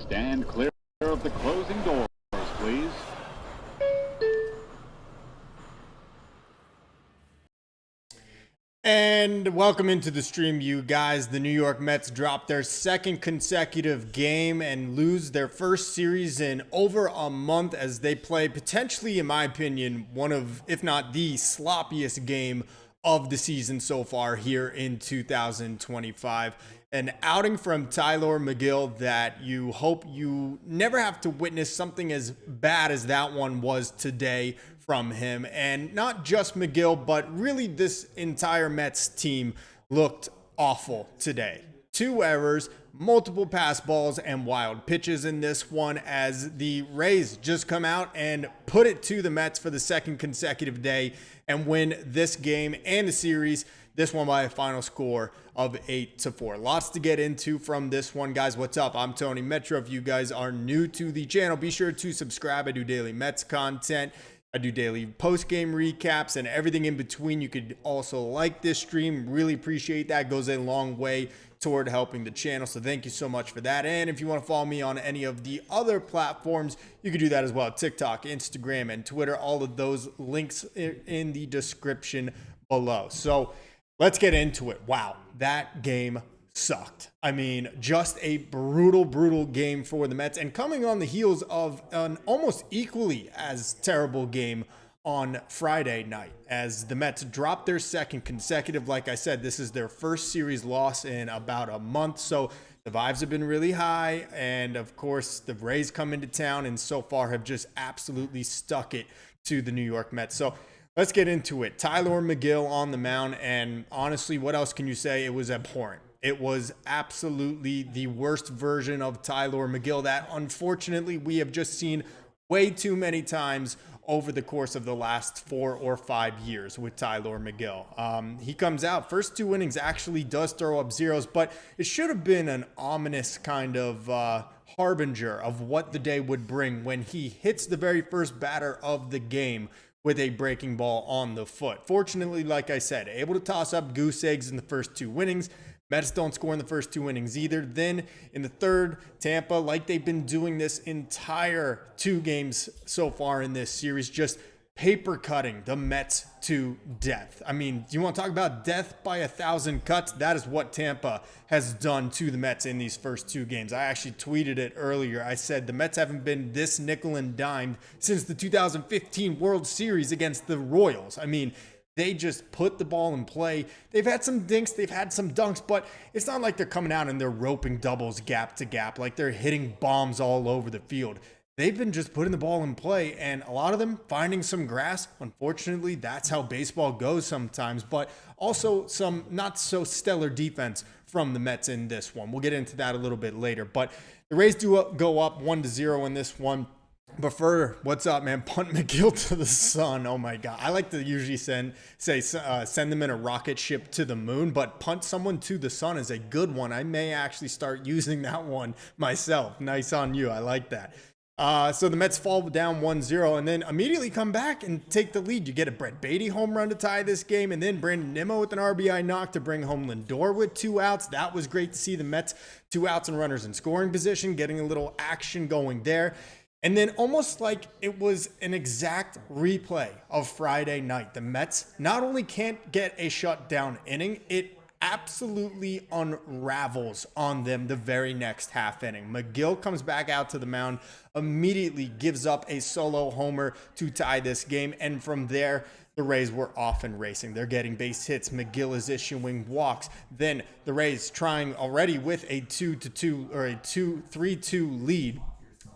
Stand clear of the closing doors, please. And welcome into the stream, you guys. The New York Mets dropped their second consecutive game and lose their first series in over a month as they play potentially, in my opinion, one of, if not the sloppiest game of the season so far here in 2025. An outing from Tylor Megill that you hope you never have to witness something as bad as that one was today from him. And not just Megill, but really this entire Mets team looked awful today. 2 errors, multiple pass balls, and wild pitches in this one as the Rays just come out and put it to the Mets for the second consecutive day and win this game and the series. This one by a final score of 8-4. Lots to get into from this one, guys. What's up? I'm Tony Metro. If you guys are new to the channel, be sure to subscribe. I do daily Mets content. I do daily post-game recaps and everything in between. You could also like this stream. Really appreciate that. Goes a long way toward helping the channel. So thank you so much for that. And if you want to follow me on any of the other platforms, you can do that as well. TikTok, Instagram, and Twitter. All of those links in the description below. So let's get into it. Wow, that game sucked. I mean, just a brutal game for the Mets, and coming on the heels of an almost equally as terrible game on Friday night as the Mets dropped their second consecutive. Like I said, this is their first series loss in about a month, so the vibes have been really high, and of course the Rays come into town and so far have just absolutely stuck it to the New York Mets. So let's get into it. Tylor Megill on the mound, and honestly, what else can you say? It was abhorrent. It was absolutely the worst version of Tylor Megill that unfortunately we have just seen way too many times over the course of the last 4 or 5 years with Tylor Megill. He comes out, first 2 innings actually does throw up zeros, but it should have been an ominous kind of harbinger of what the day would bring when he hits the very first batter of the game with a breaking ball on the foot. Fortunately, like I said, able to toss up goose eggs in the first 2 innings. Mets don't score in the first 2 innings either. Then in the third, Tampa, like they've been doing this entire 2 games so far in this series, just paper cutting the Mets to death. I mean, you want to talk about death by 1,000 cuts? That is what Tampa has done to the Mets in these first 2 games. I actually tweeted it earlier. I said the Mets haven't been this nickel and dimed since the 2015 World Series against the Royals. I mean, they just put the ball in play. They've had some dinks, they've had some dunks, but it's not like they're coming out and they're roping doubles gap to gap, like they're hitting bombs all over the field. They've been just putting the ball in play, and a lot of them finding some grass. Unfortunately, that's how baseball goes sometimes, but also some not so stellar defense from the Mets in this one. We'll get into that a little bit later, but the Rays do go up 1-0 in this one. Prefer, what's up, man? Punt Megill to the sun. Oh my God. I like to usually send them in a rocket ship to the moon, but punt someone to the sun is a good one. I may actually start using that one myself. Nice on you. I like that. So the Mets fall down 1-0 and then immediately come back and take the lead. You get a Brett Beatty home run to tie this game, and then Brandon Nimmo with an RBI knock to bring home Lindor with 2 outs. That was great to see the Mets 2 outs and runners in scoring position, getting a little action going there. And then almost like it was an exact replay of Friday night. The Mets not only can't get a shutdown inning, it absolutely unravels on them the very next half inning. Megill comes back out to the mound, immediately gives up a solo homer to tie this game. And from there, the Rays were off and racing. They're getting base hits. Megill is issuing walks. Then the Rays trying already with a 2-2 or a 3-2 lead,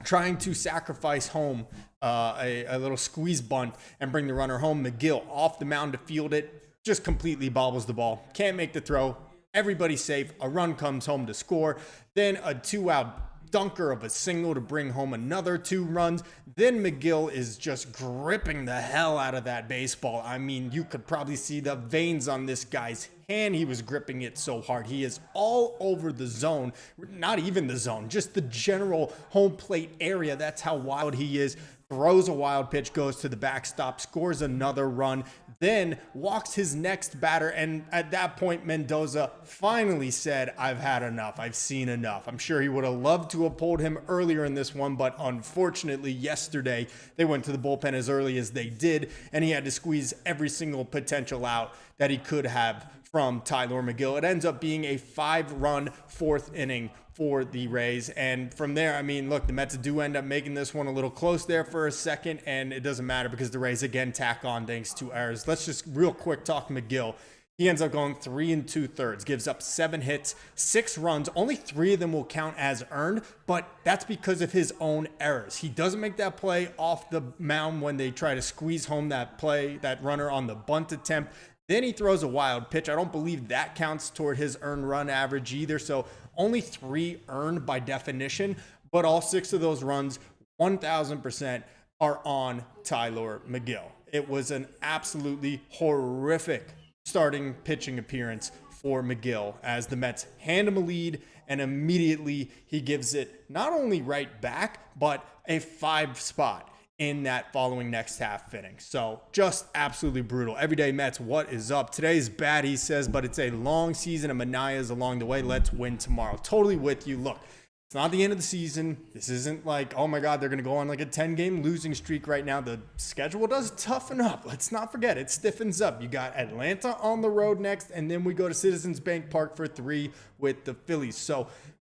trying to sacrifice home a little squeeze bunt and bring the runner home. Megill off the mound to field it, just completely bobbles the ball. Can't make the throw. Everybody's safe. A run comes home to score. Then a 2-out dunker of a single to bring home another 2 runs. Then Megill is just gripping the hell out of that baseball. I mean, you could probably see the veins on this guy's hand. He was gripping it so hard. He is all over the zone, not even the zone, just the general home plate area. That's how wild he is. throws a wild pitch, goes to the backstop, scores another run, then walks his next batter. And at that point, Mendoza finally said, I've had enough. I've seen enough. I'm sure he would have loved to have pulled him earlier in this one, but unfortunately yesterday they went to the bullpen as early as they did, and he had to squeeze every single potential out that he could have from Tylor Megill. It ends up being a 5-run fourth inning for the Rays. And from there, I mean, look, the Mets do end up making this one a little close there for a second, and it doesn't matter because the Rays again tack on thanks to errors. Let's just real quick talk Megill. He ends up going 3 2/3, gives up 7 hits, 6 runs. Only 3 of them will count as earned, but that's because of his own errors. He doesn't make that play off the mound when they try to squeeze home that play, that runner on the bunt attempt. Then he throws a wild pitch. I don't believe that counts toward his earned run average either. So only 3 earned by definition, but all 6 of those runs, 1,000% are on Tylor Megill. It was an absolutely horrific starting pitching appearance for Megill as the Mets hand him a lead, and immediately he gives it not only right back, but a 5 spot in that following next half inning. So just absolutely brutal. Everyday Mets, what is up? Today's bad, he says, but it's a long season of Manaya's along the way. Let's win tomorrow. Totally with you. Look, it's not the end of the season. This isn't like, oh my God, they're going to go on like a 10-game losing streak right now. The schedule does toughen up. Let's not forget, it stiffens up. You got Atlanta on the road next, and then we go to Citizens Bank Park for 3 with the Phillies. So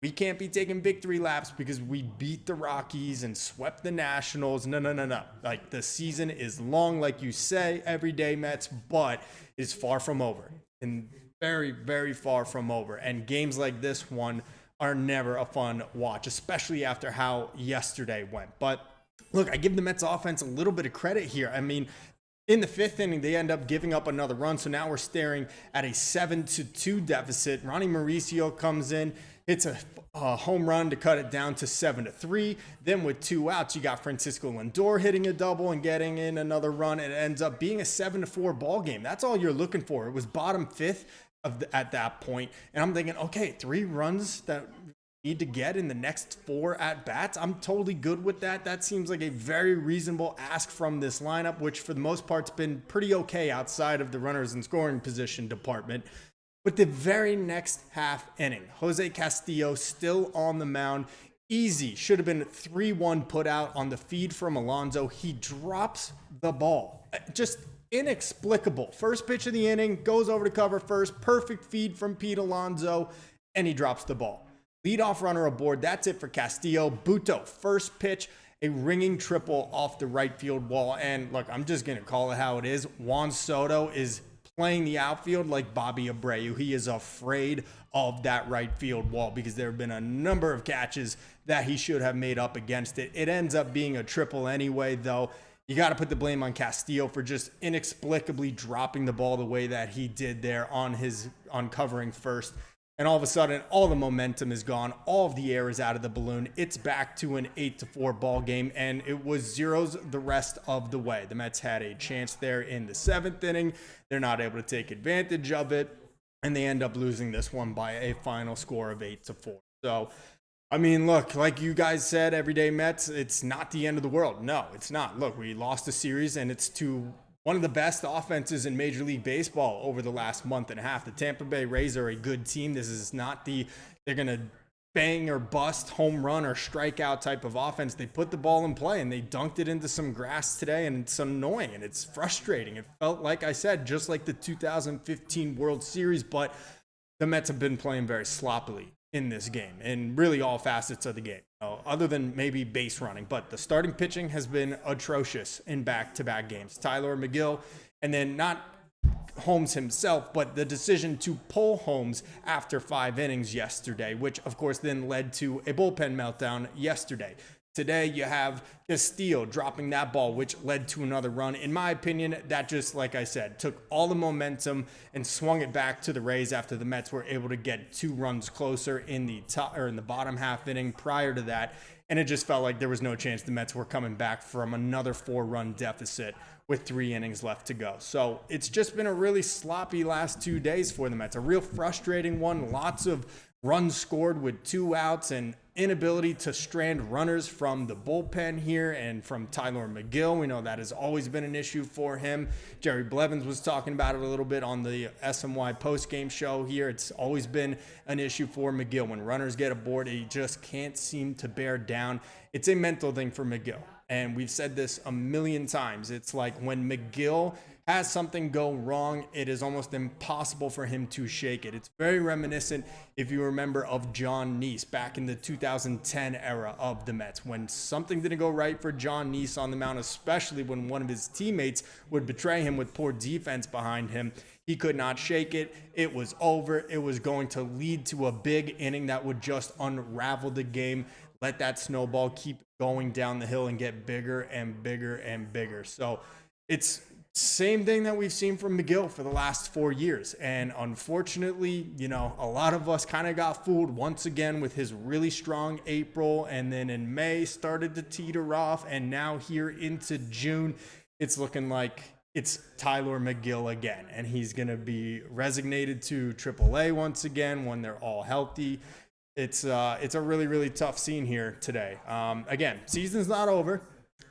we can't be taking victory laps because we beat the Rockies and swept the Nationals. No. Like, the season is long, like you say, everyday Mets, but it's far from over, and very, very far from over. And games like this one are never a fun watch, especially after how yesterday went. But look, I give the Mets offense a little bit of credit here. I mean, in the 5th inning, they end up giving up another run. So now we're staring at a 7-2 deficit. Ronnie Mauricio comes in, hits a home run to cut it down to 7-3. Then with 2 outs, you got Francisco Lindor hitting a double and getting in another run. It ends up being a 7-4 ball game. That's all you're looking for. It was bottom 5th at that point. And I'm thinking, okay, 3 runs that need to get in the next 4 at-bats. I'm totally good with that. That seems like a very reasonable ask from this lineup, which for the most part's been pretty okay outside of the runners in scoring position department. But the very next half inning, Jose Castillo still on the mound. Easy. Should have been 3-1 put out on the feed from Alonso. He drops the ball. Just inexplicable. First pitch of the inning, goes over to cover first. Perfect feed from Pete Alonso, and he drops the ball. Leadoff runner aboard. That's it for Castillo. Buto, first pitch, a ringing triple off the right field wall. And look, I'm just going to call it how it is. Juan Soto is playing the outfield like Bobby Abreu. He is afraid of that right field wall because there have been a number of catches that he should have made up against it. It ends up being a triple anyway, though. You got to put the blame on Castillo for just inexplicably dropping the ball the way that he did there on covering first. And all of a sudden, all the momentum is gone. All of the air is out of the balloon. It's back to an 8-4 ball game, and it was zeros the rest of the way. The Mets had a chance there in the 7th inning. They're not able to take advantage of it, and they end up losing this one by a final score of 8-4. So, I mean, look, like you guys said, everyday Mets, it's not the end of the world. No, it's not. Look, we lost a series, and it's to one of the best offenses in Major League Baseball over the last month and a half. The Tampa Bay Rays are a good team. This is not they're going to bang or bust, home run or strikeout type of offense. They put the ball in play, and they dunked it into some grass today, and it's annoying, and it's frustrating. It felt, like I said, just like the 2015 World Series, but the Mets have been playing very sloppily in this game, in really all facets of the game, other than maybe base running. But the starting pitching has been atrocious in back-to-back games. Tylor Megill, and then not Holmes himself, but the decision to pull Holmes after 5 innings yesterday, which of course then led to a bullpen meltdown yesterday. Today, you have Castillo dropping that ball, which led to another run. In my opinion, that just, like I said, took all the momentum and swung it back to the Rays after the Mets were able to get 2 runs closer in the bottom half inning prior to that. And it just felt like there was no chance the Mets were coming back from another 4-run deficit with 3 innings left to go. So it's just been a really sloppy last 2 days for the Mets. A real frustrating one. Lots of runs scored with 2 outs and inability to strand runners from the bullpen here and from Tyler Megill. We know that has always been an issue for him. Jerry Blevins was talking about it a little bit on the SMY postgame show here. It's always been an issue for Megill. When runners get aboard, he just can't seem to bear down. It's a mental thing for Megill. And we've said this a million times. It's like when Megill has something go wrong, it is almost impossible for him to shake it. It's very reminiscent, if you remember, of John Neese back in the 2010 era of the Mets. When something didn't go right for John Neese on the mound, especially when one of his teammates would betray him with poor defense behind him, he could not shake it. It was over. It was going to lead to a big inning that would just unravel the game. Let that snowball keep going down the hill and get bigger and bigger and bigger. So it's same thing that we've seen from Megill for the last 4 years. And unfortunately, you know, a lot of us kind of got fooled once again with his really strong April. And then in May started to teeter off. And now here into June, it's looking like it's Tyler Megill again. And he's going to be resignated to AAA once again when they're all healthy. It's a really, really tough scene here today. Again, season's not over.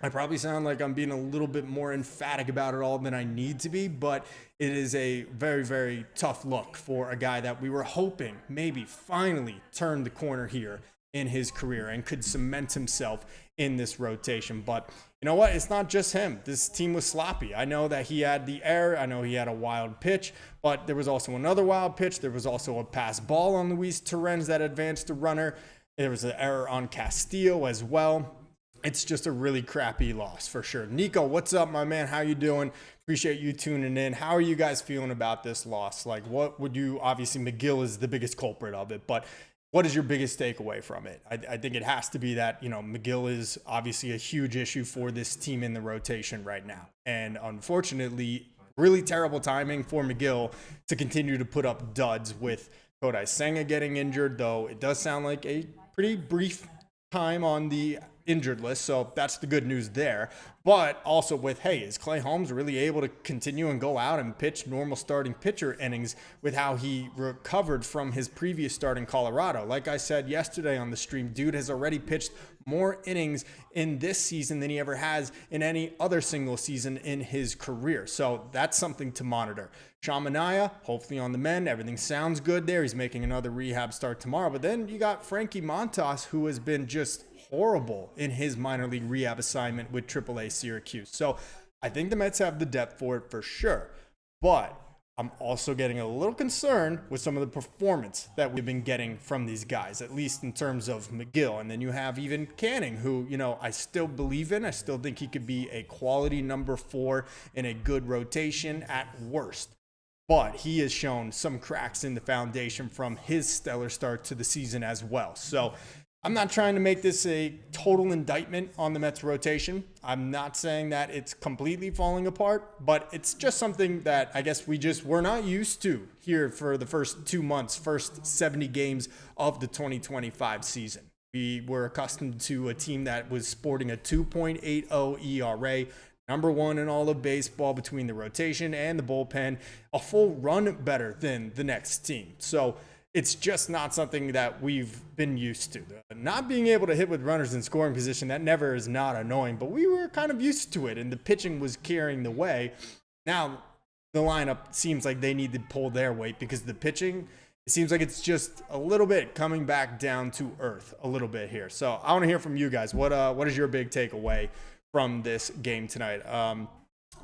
I probably sound like I'm being a little bit more emphatic about it all than I need to be, but it is a very, very tough look for a guy that we were hoping maybe finally turned the corner here in his career and could cement himself in this rotation. But you know what? It's not just him. This team was sloppy. I know that he had the error. I know he had a wild pitch, but there was also another wild pitch. There was also a pass ball on Luis Torrens that advanced a runner. There was an error on Castillo as well. It's just a really crappy loss for sure. Nico, what's up, my man? How you doing? Appreciate you tuning in. How are you guys feeling about this loss? Like, what would you, obviously Megill is the biggest culprit of it, but what is your biggest takeaway from it? I think it has to be that, you know, Megill is obviously a huge issue for this team in the rotation right now. And unfortunately, really terrible timing for Megill to continue to put up duds with Kodai Senga getting injured, though it does sound like a pretty brief time on the injured list, so that's the good news there. But also with, hey, is Clay Holmes really able to continue and go out and pitch normal starting pitcher innings with how he recovered from his previous start in Colorado? Like I said yesterday on the stream, dude has already pitched more innings in this season than he ever has in any other single season in his career. So that's something to monitor. Shamanaya, hopefully on the mend. Everything sounds good there. He's making another rehab start tomorrow. But then you got Frankie Montas, who has been just horrible in his minor league rehab assignment with AAA Syracuse. So I think the Mets have the depth for it for sure. But I'm also getting a little concerned with some of the performance that we've been getting from these guys, at least in terms of Megill. And then you have even Canning, who, you know, I still believe in. I still think he could be a quality number 4 in a good rotation at worst. But he has shown some cracks in the foundation from his stellar start to the season as well. So I'm not trying to make this a total indictment on the Mets rotation. I'm not saying that it's completely falling apart, but it's just something that I guess we're not used to here for the first 2 months, first 70 games of the 2025 season. We were accustomed to a team that was sporting a 2.80 ERA, number 1 in all of baseball between the rotation and the bullpen, a full run better than the next team. So it's just not something that we've been used to. Not being able to hit with runners in scoring position, that never is not annoying, but we were kind of used to it, and the pitching was carrying the way. Now, the lineup seems like they need to pull their weight because the pitching, it seems like it's just a little bit coming back down to earth a little bit here. So I want to hear from you guys. What is your big takeaway from this game tonight?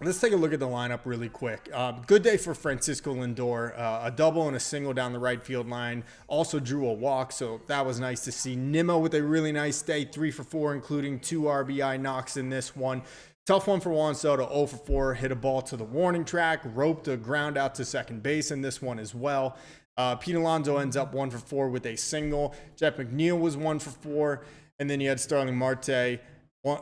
Let's take a look at the lineup really quick. Good day for Francisco Lindor. A double and a single down the right field line. Also drew a walk, so that was nice to see. Nimmo with a really nice day, 3 for 4, including 2 RBI knocks in this one. Tough one for Juan Soto, 0 for 4. Hit a ball to the warning track, roped a ground out to second base in this one as well. Pete Alonso ends up 1 for 4 with a single. Jeff McNeil was 1 for 4. And then you had Starling Marte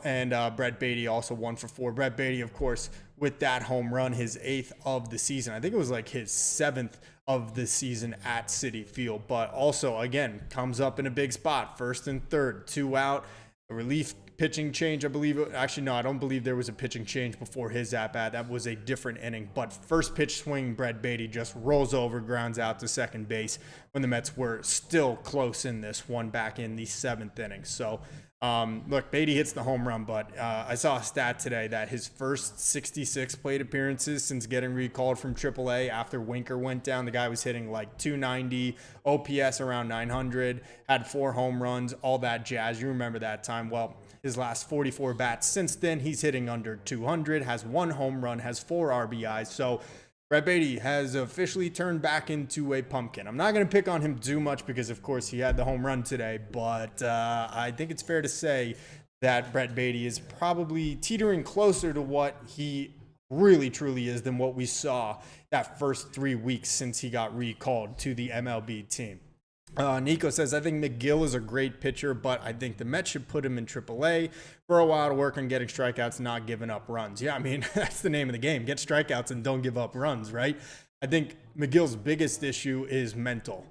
and Brett Beatty also 1 for 4. Brett Beatty, of course, with that home run, his 8th of the season. I think it was like his 7th of the season at Citi Field. But also, again, comes up in a big spot. 1st and 3rd, 2 out. a relief pitching change, I believe. Actually, no, I don't believe there was a pitching change before his at-bat. That was a different inning. But first pitch swing, Brett Beatty just rolls over, grounds out to second base when the Mets were still close in this one back in the 7th inning. So, look, Beatty hits the home run, but I saw a stat today that his first 66 plate appearances since getting recalled from AAA after Winker went down, the guy was hitting like 290, OPS around 900, had 4 home runs, all that jazz. You remember that time. Well, his last 44 bats since then, he's hitting under 200, has 1 home run, has 4 RBIs. So Brett Beatty has officially turned back into a pumpkin. I'm not going to pick on him too much because, of course, he had the home run today, but I think it's fair to say that Brett Beatty is probably teetering closer to what he really truly is than what we saw that first 3 weeks since he got recalled to the MLB team. Nico says, I think Megill is a great pitcher, but I think the Mets should put him in AAA for a while to work on getting strikeouts, not giving up runs. Yeah, I mean, that's the name of the game. Get strikeouts and don't give up runs, right? I think Megill's biggest issue is mental.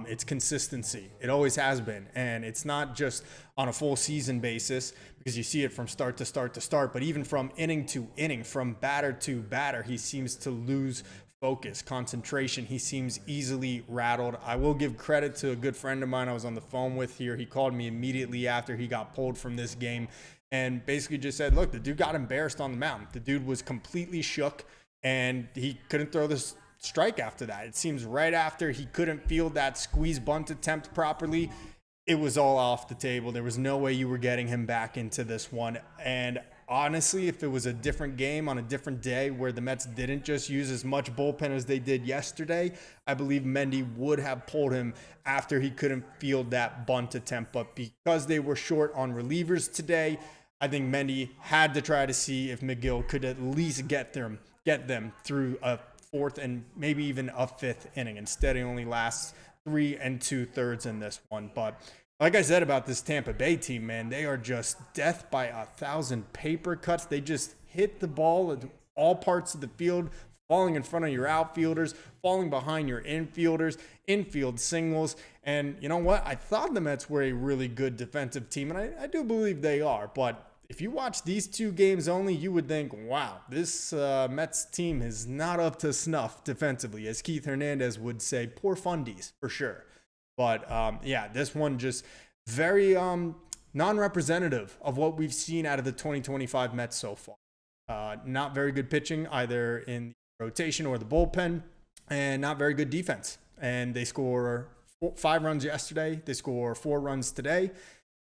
It's consistency. It always has been. And it's not just on a full season basis because you see it from start to start to start, but even from inning to inning, from batter to batter, he seems to lose focus, concentration. He seems easily rattled. I will give credit to a good friend of mine I was on the phone with here. He called me immediately after he got pulled from this game and basically just said, look, the dude got embarrassed on the mound. The dude was completely shook and he couldn't throw this strike after that. It seems right after he couldn't field that squeeze bunt attempt properly, it was all off the table. There was no way you were getting him back into this one. And honestly, if it was a different game on a different day where the Mets didn't just use as much bullpen as they did yesterday, I believe Mendy would have pulled him after he couldn't field that bunt attempt. But because they were short on relievers today, I think Mendy had to try to see if Megill could at least get them through a 4th and maybe even a 5th inning. Instead, he only lasts 3 2/3 in this one. But like I said about this Tampa Bay team, man, they are just death by 1,000 paper cuts. They just hit the ball at all parts of the field, falling in front of your outfielders, falling behind your infielders, infield singles. And you know what? I thought the Mets were a really good defensive team, and I do believe they are. But if you watch these 2 games only, you would think, wow, this Mets team is not up to snuff defensively. As Keith Hernandez would say, poor fundies for sure. But yeah, this one just very non-representative of what we've seen out of the 2025 Mets so far. Not very good pitching either in the rotation or the bullpen, and not very good defense. And they score 5 runs yesterday. They score 4 runs today.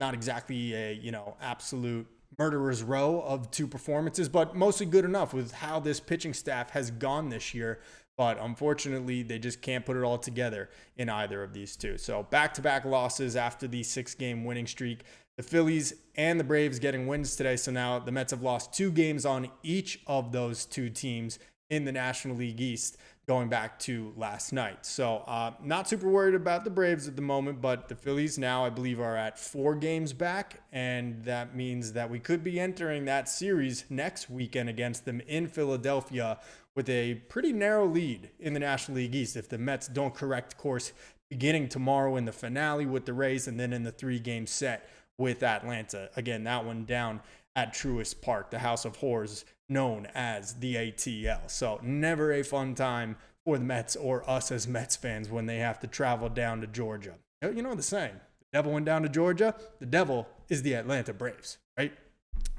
Not exactly a, absolute murderer's row of 2 performances, but mostly good enough with how this pitching staff has gone this year. But unfortunately, they just can't put it all together in either of these 2. So back-to-back losses after the 6-game winning streak. The Phillies and the Braves getting wins today. So now the Mets have lost 2 games on each of those 2 teams in the National League East going back to last night. So not super worried about the Braves at the moment, but the Phillies now, I believe, are at 4 games back. And that means that we could be entering that series next weekend against them in Philadelphia with a pretty narrow lead in the National League East if the Mets don't correct course beginning tomorrow in the finale with the Rays and then in the 3-game set with Atlanta. Again, that one down at Truist Park, the House of Horrors known as the ATL. So never a fun time for the Mets or us as Mets fans when they have to travel down to Georgia. You know the saying, the devil went down to Georgia, the devil is the Atlanta Braves, right?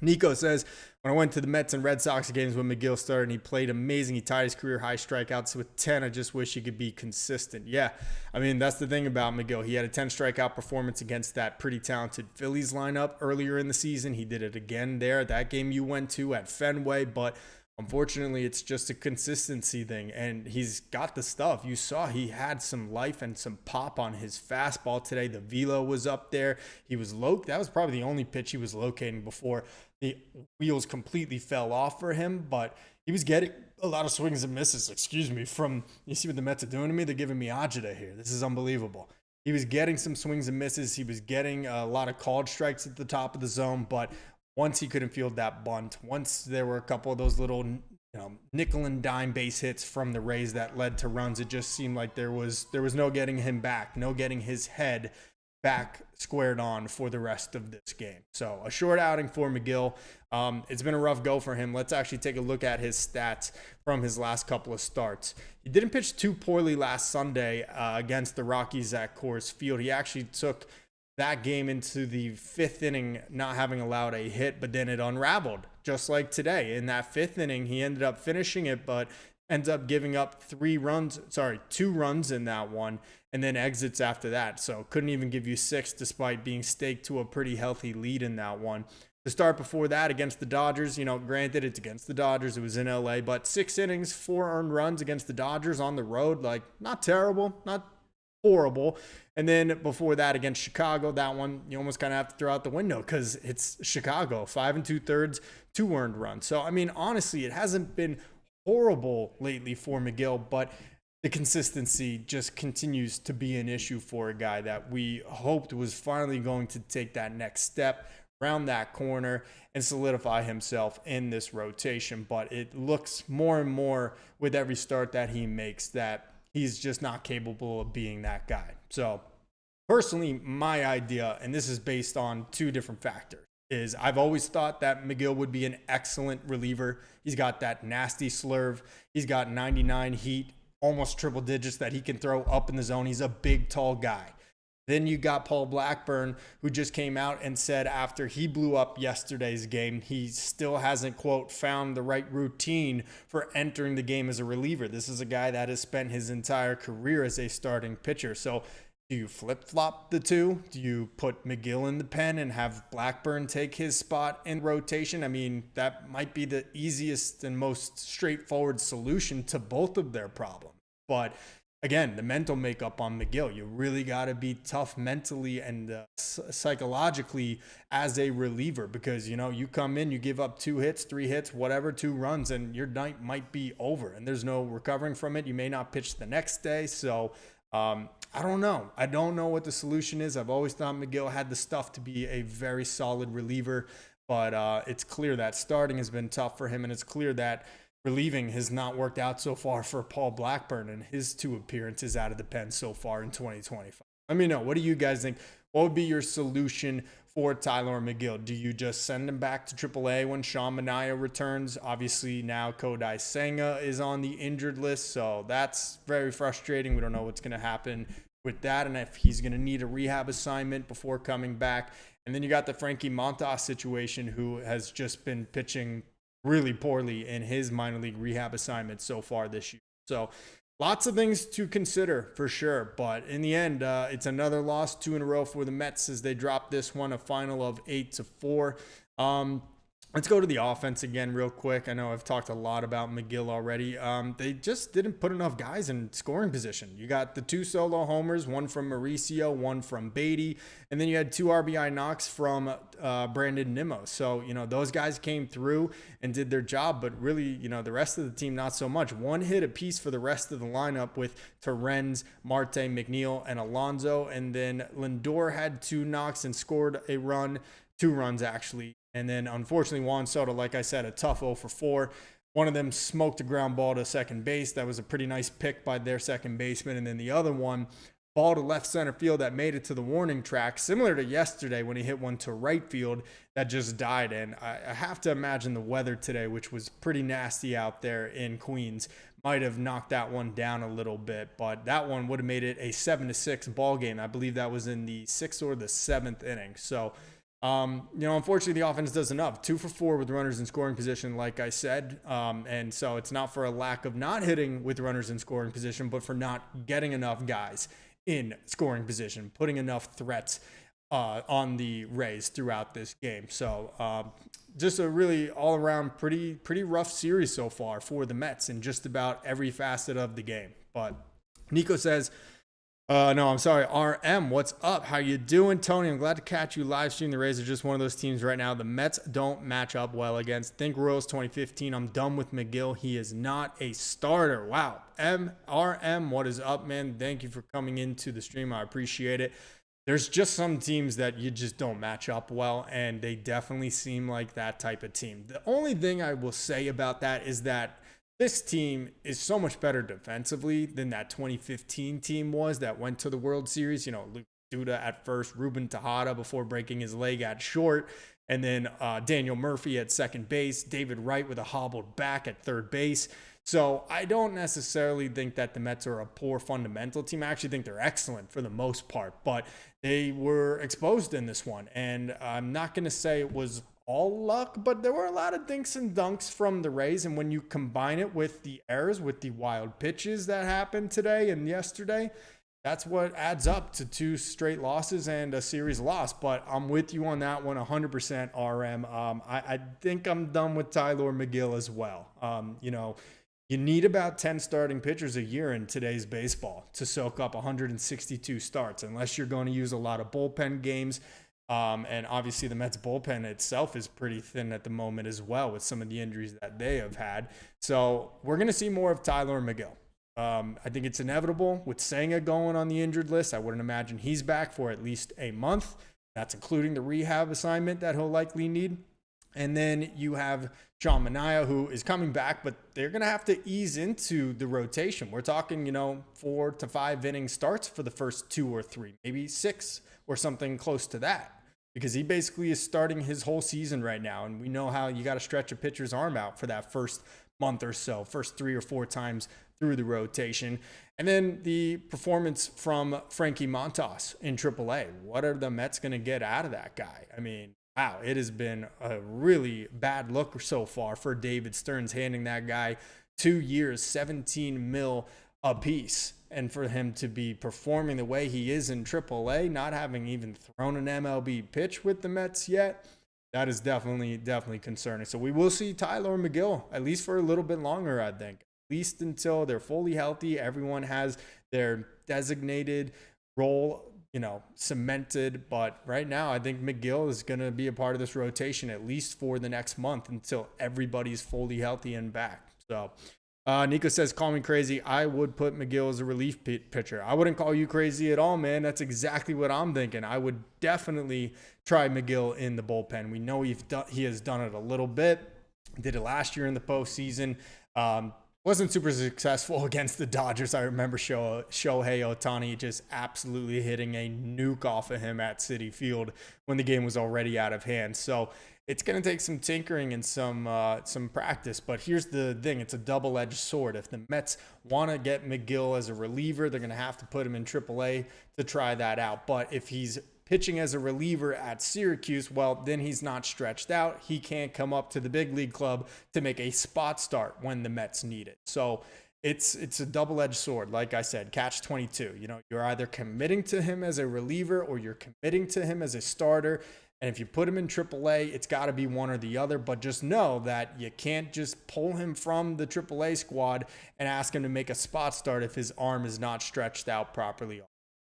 Nico says, when I went to the Mets and Red Sox games when Megill started and he played amazing, he tied his career high strikeouts with 10. I just wish he could be consistent. Yeah, I mean, that's the thing about Megill. He had a 10 strikeout performance against that pretty talented Phillies lineup earlier in the season. He did it again there at that game you went to at Fenway, but unfortunately, it's just a consistency thing, and he's got the stuff. You saw he had some life and some pop on his fastball today. The velo was up there. He was that was probably the only pitch he was locating before the wheels completely fell off for him, but he was getting a lot of swings and misses, from, you see what the Mets are doing to me? They're giving me agita here. This is unbelievable. He was getting some swings and misses. He was getting a lot of called strikes at the top of the zone, but once he couldn't field that bunt, once there were a couple of those little nickel and dime base hits from the Rays that led to runs, it just seemed like there was no getting him back, no getting his head back squared on for the rest of this game. So a short outing for Megill. It's been a rough go for him. Let's actually take a look at his stats from his last couple of starts. He didn't pitch too poorly last Sunday against the Rockies at Coors Field. He actually took that game into the 5th inning, not having allowed a hit, but then it unraveled just like today. In that 5th inning, he ended up finishing it, but ends up giving up 2 runs in that one, and then exits after that. So couldn't even give you 6 despite being staked to a pretty healthy lead in that one. The start before that against the Dodgers, granted it's against the Dodgers, it was in LA, but 6 innings, 4 earned runs against the Dodgers on the road, like not terrible, not horrible. And then before that against Chicago, that one you almost kind of have to throw out the window because it's Chicago, 5 2/3, 2 earned runs. So I mean, honestly, it hasn't been horrible lately for Megill, but the consistency just continues to be an issue for a guy that we hoped was finally going to take that next step, round that corner, and solidify himself in this rotation. But it looks more and more with every start that he makes that he's just not capable of being that guy. So personally, my idea, and this is based on 2 different factors, is I've always thought that Megill would be an excellent reliever. He's got that nasty slurve. He's got 99 heat, almost triple digits that he can throw up in the zone. He's a big, tall guy. Then you got Paul Blackburn, who just came out and said after he blew up yesterday's game, he still hasn't, quote, found the right routine for entering the game as a reliever. This is a guy that has spent his entire career as a starting pitcher. So do you flip-flop the 2? Do you put Megill in the pen and have Blackburn take his spot in rotation? I mean, that might be the easiest and most straightforward solution to both of their problems. But again, the mental makeup on Megill, you really got to be tough mentally and psychologically as a reliever because, you come in, you give up 2 hits, 3 hits, whatever, 2 runs, and your night might be over and there's no recovering from it. You may not pitch the next day. So I don't know. I don't know what the solution is. I've always thought Megill had the stuff to be a very solid reliever, but it's clear that starting has been tough for him, and it's clear that relieving has not worked out so far for Paul Blackburn in his 2 appearances out of the pen so far in 2025. Let me know. What do you guys think? What would be your solution for Tylor Megill? Do you just send him back to AAA when Sean Manaea returns? Obviously, now Kodai Senga is on the injured list, so that's very frustrating. We don't know what's going to happen with that and if he's going to need a rehab assignment before coming back. And then you got the Frankie Montas situation, who has just been pitching really poorly in his minor league rehab assignment so far this year. So lots of things to consider for sure. But in the end, it's another loss, 2 in a row for the Mets as they drop this one, a final of 8-4. Let's go to the offense again real quick. I know I've talked a lot about Megill already. They just didn't put enough guys in scoring position. You got the 2 solo homers, one from Mauricio, one from Beatty, and then you had 2 RBI knocks from Brandon Nimmo. So, those guys came through and did their job, but really, the rest of the team, not so much. 1 hit apiece for the rest of the lineup with Terrence, Marte, McNeil, and Alonso. And then Lindor had 2 knocks and scored a run, 2 runs actually. And then, unfortunately, Juan Soto, like I said, a tough 0 for 4. One of them smoked a ground ball to second base. That was a pretty nice pick by their second baseman. And then the other one, ball to left center field that made it to the warning track, similar to yesterday when he hit one to right field that just died. And I have to imagine the weather today, which was pretty nasty out there in Queens, might have knocked that one down a little bit. But that one would have made it a 7-6 ball game. I believe that was in the 6th or the 7th inning. So, unfortunately, the offense does enough. 2 for 4 with runners in scoring position, like I said. And so it's not for a lack of not hitting with runners in scoring position, but for not getting enough guys in scoring position, putting enough threats on the Rays throughout this game. So just a really all-around pretty rough series so far for the Mets in just about every facet of the game. But Nico says, no, I'm sorry. RM, what's up? How you doing? Tony, I'm glad to catch you live stream. The Rays are just one of those teams right now the Mets don't match up well against. Think Royals 2015. I'm done with Megill. He is not a starter. Wow. RM, what is up, man? Thank you for coming into the stream. I appreciate it. There's just some teams that you just don't match up well, and they definitely seem like that type of team. The only thing I will say about that is that this team is so much better defensively than that 2015 team was that went to the World Series. Luke Duda at first, Ruben Tejada before breaking his leg at short, and then Daniel Murphy at second base, David Wright with a hobbled back at third base. So I don't necessarily think that the Mets are a poor fundamental team. I actually think they're excellent for the most part, but they were exposed in this one. And I'm not going to say it was all luck, but there were a lot of dinks and dunks from the Rays. And when you combine it with the errors, with the wild pitches that happened today and yesterday, that's what adds up to 2 straight losses and a series loss. But I'm with you on that one 100%, RM. I think I'm done with Tyler Megill as well. You need about 10 starting pitchers a year in today's baseball to soak up 162 starts, unless you're going to use a lot of bullpen games. And obviously the Mets bullpen itself is pretty thin at the moment as well with some of the injuries that they have had. So we're going to see more of Tyler Megill. I think it's inevitable with Senga going on the injured list. I wouldn't imagine he's back for at least a month. That's including the rehab assignment that he'll likely need. And then you have Sean Manaea, who is coming back, but they're going to have to ease into the rotation. We're talking, 4 to 5 inning starts for the first 2 or 3, maybe 6 or something close to that, because he basically is starting his whole season right now. And we know how you got to stretch a pitcher's arm out for that first month or so, first 3 or 4 times through the rotation. And then the performance from Frankie Montas in AAA. What are the Mets going to get out of that guy? I mean, wow, it has been a really bad look so far for David Stearns, handing that guy 2 years, $17 million apiece. And for him to be performing the way he is in AAA, not having even thrown an MLB pitch with the Mets yet, that is definitely concerning. So we will see Tyler Megill, at least for a little bit longer, I think. At least until they're fully healthy, everyone has their designated role cemented. But right now, I think Megill is going to be a part of this rotation at least for the next month until everybody's fully healthy and back. So Nico says, call me crazy. I would put Megill as a relief pitcher. I wouldn't call you crazy at all, man. That's exactly what I'm thinking. I would definitely try Megill in the bullpen. We know he has done it a little bit. Did it last year in the postseason. Wasn't super successful against the Dodgers. I remember Shohei Ohtani just absolutely hitting a nuke off of him at Citi Field when the game was already out of hand. So it's going to take some tinkering and some practice. But here's the thing. It's a double-edged sword. If the Mets want to get Megill as a reliever, they're going to have to put him in AAA to try that out. But if he's pitching as a reliever at Syracuse, well, then he's not stretched out. He can't come up to the big league club to make a spot start when the Mets need it. So it's a double-edged sword. Like I said, catch 22. You're either committing to him as a reliever or you're committing to him as a starter. And if you put him in AAA, it's got to be one or the other. But just know that you can't just pull him from the AAA squad and ask him to make a spot start if his arm is not stretched out properly.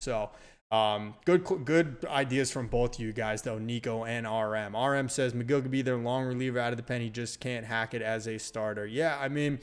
So good ideas from both you guys, though, Nico and RM. RM says Megill could be their long reliever out of the pen. He just can't hack it as a starter. Yeah, I mean,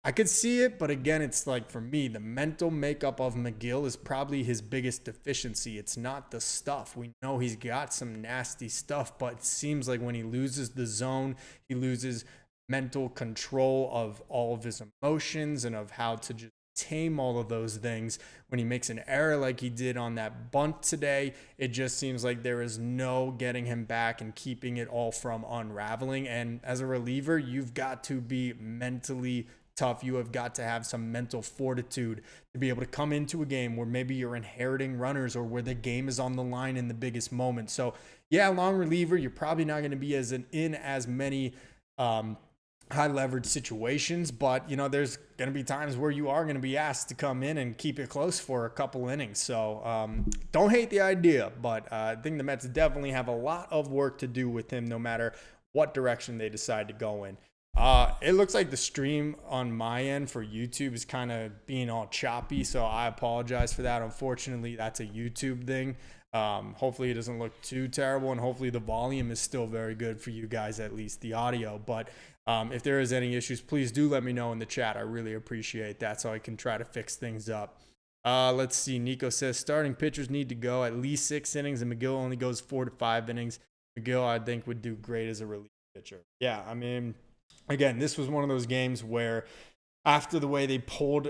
I could see it, but again, it's like, for me, the mental makeup of Megill is probably his biggest deficiency. It's not the stuff. We know he's got some nasty stuff, but it seems like when he loses the zone, he loses mental control of all of his emotions and of how to just tame all of those things. When he makes an error like he did on that bunt today, it just seems like there is no getting him back and keeping it all from unraveling. And as a reliever, you've got to be mentally tough. You have got to have some mental fortitude to be able to come into a game where maybe you're inheriting runners or where the game is on the line in the biggest moment. So yeah, long reliever, you're probably not going to be in as many high leverage situations, but there's going to be times where you are going to be asked to come in and keep it close for a couple innings. So don't hate the idea, but I think the Mets definitely have a lot of work to do with him, no matter what direction they decide to go in. It looks like the stream on my end for YouTube is kind of being all choppy, so I apologize for that. Unfortunately, that's a YouTube thing. Hopefully it doesn't look too terrible, and hopefully the volume is still very good for you guys, at least the audio. But if there is any issues, please do let me know in the chat. I really appreciate that, so I can try to fix things up. Let's see. Nico says starting pitchers need to go at least 6 innings, and Megill only goes 4 to 5 innings. Megill, I think, would do great as a relief pitcher. Yeah, I mean, again, this was one of those games where after the way they pulled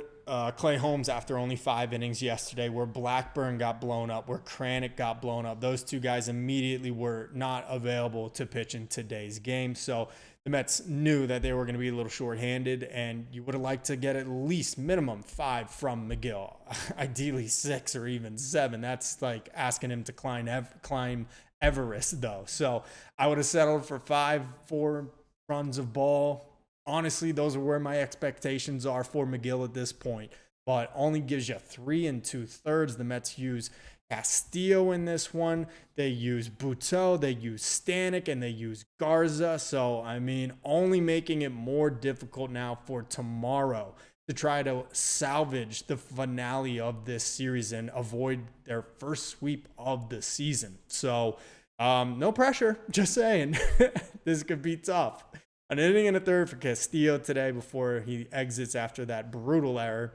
Clay Holmes after only 5 innings yesterday, where Blackburn got blown up, where Kranick got blown up. Those two guys immediately were not available to pitch in today's game. So the Mets knew that they were going to be a little shorthanded, and you would have liked to get at least minimum 5 from Megill, ideally 6 or even 7. That's like asking him to climb Everest, though. So I would have settled for 4 runs of ball. Honestly, those are where my expectations are for Megill at this point, but only gives you 3 2/3. The Mets use Castillo in this one. They use Buteau, they use Stanek, and they use Garza. So, I mean, only making it more difficult now for tomorrow to try to salvage the finale of this series and avoid their first sweep of the season. So, no pressure, just saying. This could be tough. An inning and a third for Castillo today before he exits after that brutal error.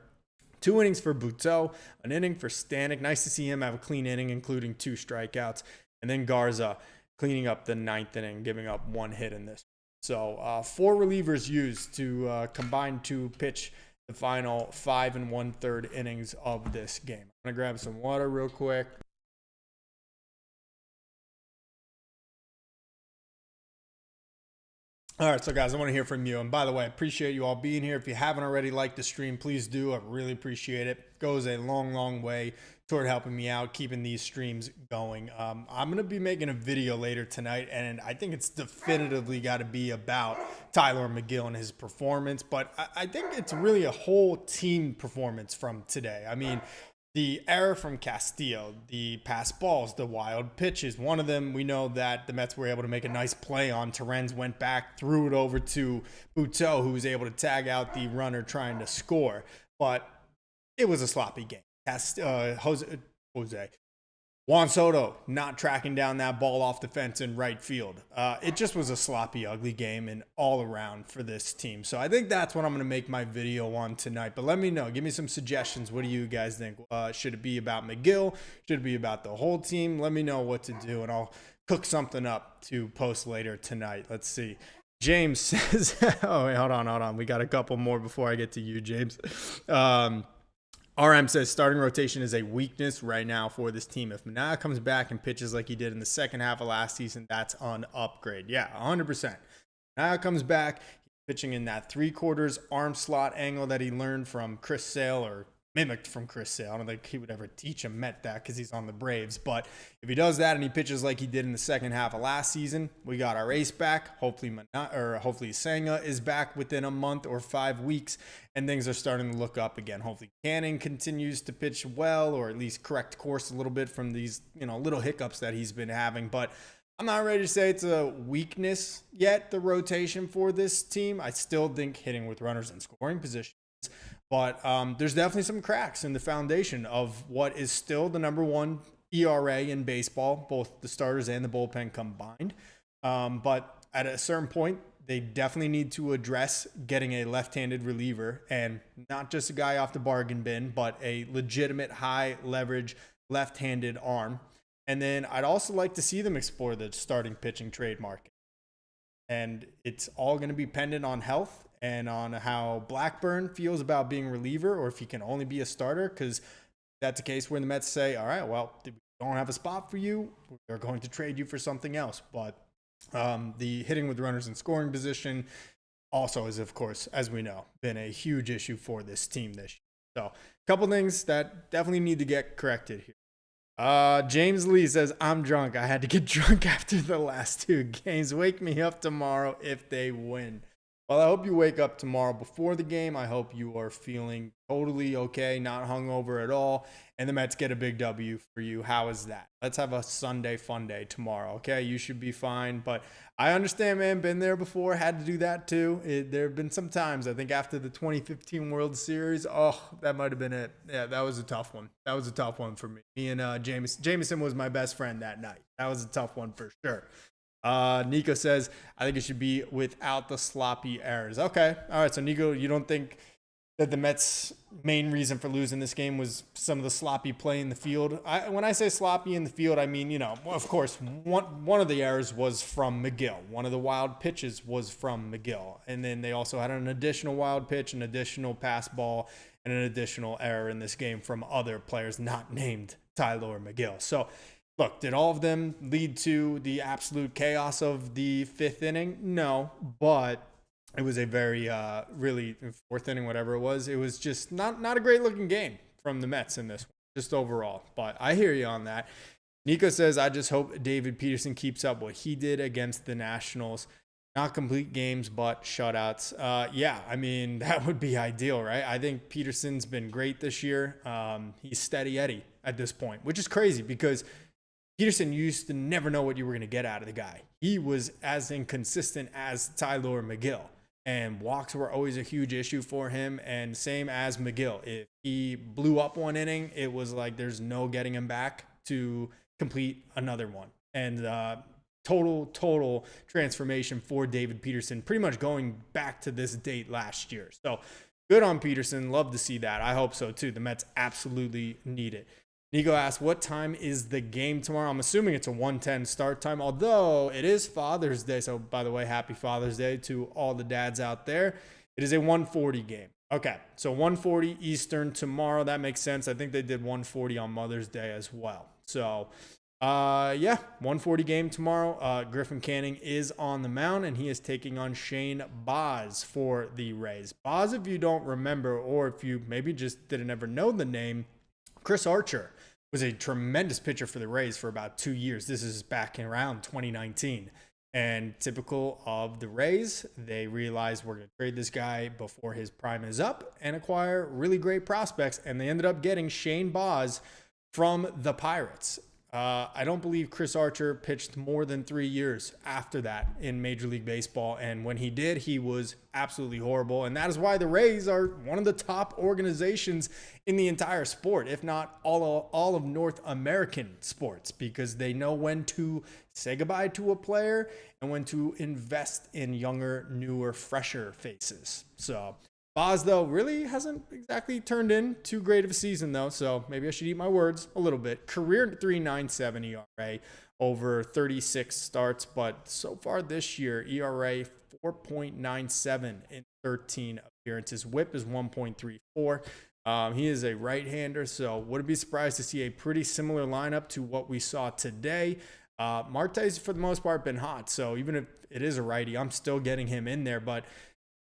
2 innings for Buteau, an inning for Stanek. Nice to see him have a clean inning, including 2 strikeouts. And then Garza cleaning up the 9th inning, giving up 1 hit in this. So 4 relievers used to combine to pitch the final 5 1/3 innings of this game. I'm going to grab some water real quick. All right, so guys, I want to hear from you. And by the way, I appreciate you all being here. If you haven't already liked the stream, please do. I really appreciate it. It goes a long, long way toward helping me out, keeping these streams going. I'm going to be making a video later tonight, and I think it's definitively got to be about Tyler Megill and his performance. But I think it's really a whole team performance from today. I mean, the error from Castillo, the pass balls, the wild pitches. One of them, we know that the Mets were able to make a nice play on. Terrence went back, threw it over to Buteau, who was able to tag out the runner trying to score. But it was a sloppy game. Juan Soto not tracking down that ball off the fence in right field. It just was a sloppy, ugly game and all around for this team. So I think that's what I'm going to make my video on tonight. But let me know. Give me some suggestions. What do you guys think? Should it be about Megill? Should it be about the whole team? Let me know what to do, and I'll cook something up to post later tonight. Let's see. James says, oh, wait, hold on. We got a couple more before I get to you, James. RM says starting rotation is a weakness right now for this team. If Manaea comes back and pitches like he did in the second half of last season, that's an upgrade. Yeah, 100%. Manaea comes back, he's pitching in that 3/4 arm slot angle that he learned from Chris Sale, or mimicked from Chris Sale. I don't think he would ever teach him Met that because he's on the Braves. But if he does that and he pitches like he did in the second half of last season, we got our ace back. Hopefully Senga is back within a month or 5 weeks, and things are starting to look up again. Hopefully Canning continues to pitch well, or at least correct course a little bit from these little hiccups that he's been having. But I'm not ready to say it's a weakness yet, the rotation for this team. I still think hitting with runners in scoring position. But there's definitely some cracks in the foundation of what is still the number 1 ERA in baseball, both the starters and the bullpen combined. But at a certain point, they definitely need to address getting a left-handed reliever, and not just a guy off the bargain bin, but a legitimate high-leverage left-handed arm. And then I'd also like to see them explore the starting pitching trade market. And it's all going to be dependent on health and on how Blackburn feels about being reliever, or if he can only be a starter, because that's a case where the Mets say, all right, well, we don't have a spot for you. We're going to trade you for something else. But the hitting with runners in scoring position also is, of course, as we know, been a huge issue for this team this year. So a couple things that definitely need to get corrected here. James Lee says, I'm drunk. I had to get drunk after the last 2 games. Wake me up tomorrow if they win. Well, I hope you wake up tomorrow before the game. I hope you are feeling totally okay, not hungover at all, and the Mets get a big W for you. How is that? Let's have a Sunday fun day tomorrow, okay? You should be fine, but I understand, man. Been there before, had to do that too. There have been some times, I think after the 2015 World Series, that might have been it. Yeah, that was a tough one. That was a tough one for me. Me and Jameson was my best friend that night. That was a tough one for sure. Nico says, I think it should be without the sloppy errors. Okay. All right. So Nico, you don't think that the Mets' main reason for losing this game was some of the sloppy play in the field. When I say sloppy in the field, I mean, you know, of course, one of the errors was from Megill. One of the wild pitches was from Megill. And then they also had an additional wild pitch, an additional pass ball, and an additional error in this game from other players not named Tyler Megill. So, look, did all of them lead to the absolute chaos of the fifth inning? No, but it was a very, really, fourth inning, whatever it was just not a great looking game from the Mets in this one, just overall. But I hear you on that. Nico says, I just hope David Peterson keeps up what he did against the Nationals. Not complete games, but shutouts. Yeah, I mean, that would be ideal, right? I think Peterson's been great this year. He's steady Eddie at this point, which is crazy because Peterson used to never know what you were going to get out of the guy. He was as inconsistent as Tyler Megill. And walks were always a huge issue for him. And same as Megill. If he blew up one inning, it was like there's no getting him back to complete another one. And total transformation for David Peterson, pretty much going back to this date last year. So good on Peterson. Love to see that. I hope so too. The Mets absolutely need it. Nico asks, what time is the game tomorrow? I'm assuming it's a 1:10 start time, although it is Father's Day. So, by the way, happy Father's Day to all the dads out there. It is a 1:40 game. Okay, so 1:40 Eastern tomorrow. That makes sense. I think they did 1:40 on Mother's Day as well. So, yeah, 1:40 game tomorrow. Griffin Canning is on the mound, and he is taking on Shane Baz for the Rays. Baz, if you don't remember, or if you maybe just didn't ever know the name, Chris Archer was a tremendous pitcher for the Rays for about 2 years. This is back in around 2019. And typical of the Rays, they realized we're going to trade this guy before his prime is up and acquire really great prospects. And they ended up getting Shane Baz from the Pirates. I don't believe Chris Archer pitched more than 3 years after that in Major League Baseball. And when he did, he was absolutely horrible. And that is why the Rays are one of the top organizations in the entire sport, if not all of North American sports, because they know when to say goodbye to a player and when to invest in younger, newer, fresher faces. So Baz, though, really hasn't exactly turned in too great of a season, though, so maybe I should eat my words a little bit. Career 3.97 ERA over 36 starts, but so far this year, ERA 4.97 in 13 appearances. WHIP is 1.34. He is a right-hander, so wouldn't be surprised to see a pretty similar lineup to what we saw today. Marte's, for the most part, been hot, so even if it is a righty, I'm still getting him in there, but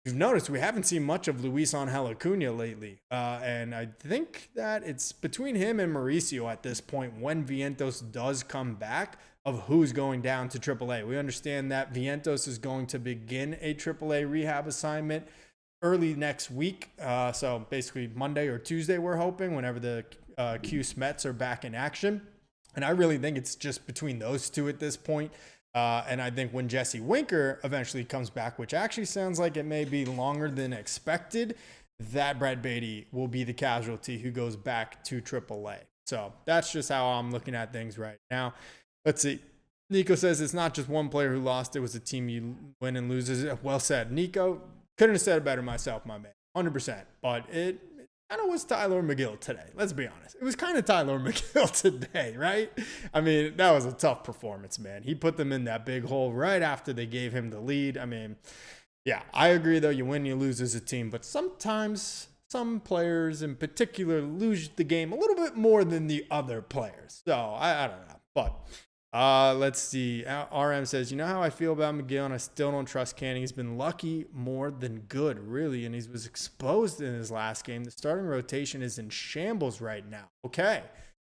you've noticed we haven't seen much of Luis Angel Acuna lately, and I think that it's between him and Mauricio at this point when Vientos does come back of who's going down to AAA. We understand that Vientos is going to begin a AAA rehab assignment early next week, so basically Monday or Tuesday we're hoping, whenever the Cuse Mets are back in action. And I really think it's just between those two at this point. And I think when Jesse Winker eventually comes back, which actually sounds like it may be longer than expected, that Brett Beatty will be the casualty who goes back to AAA. So that's just how I'm looking at things right now. Let's see. Nico says it's not just one player who lost. It was a team you win and loses. Well said. Nico, couldn't have said it better myself, my man. 100%. But it kind of was Tyler Megill today. Let's be honest. It was kind of Tyler Megill today, right? I mean, that was a tough performance, man. He put them in that big hole right after they gave him the lead. I mean, yeah, I agree, though. You win, you lose as a team. But sometimes some players in particular lose the game a little bit more than the other players. So, I don't know. But let's see. RM says, you know how I feel about Megill, and I still don't trust Canning. He's been lucky more than good, really, and he was exposed in his last game. The starting rotation is in shambles right now. Okay,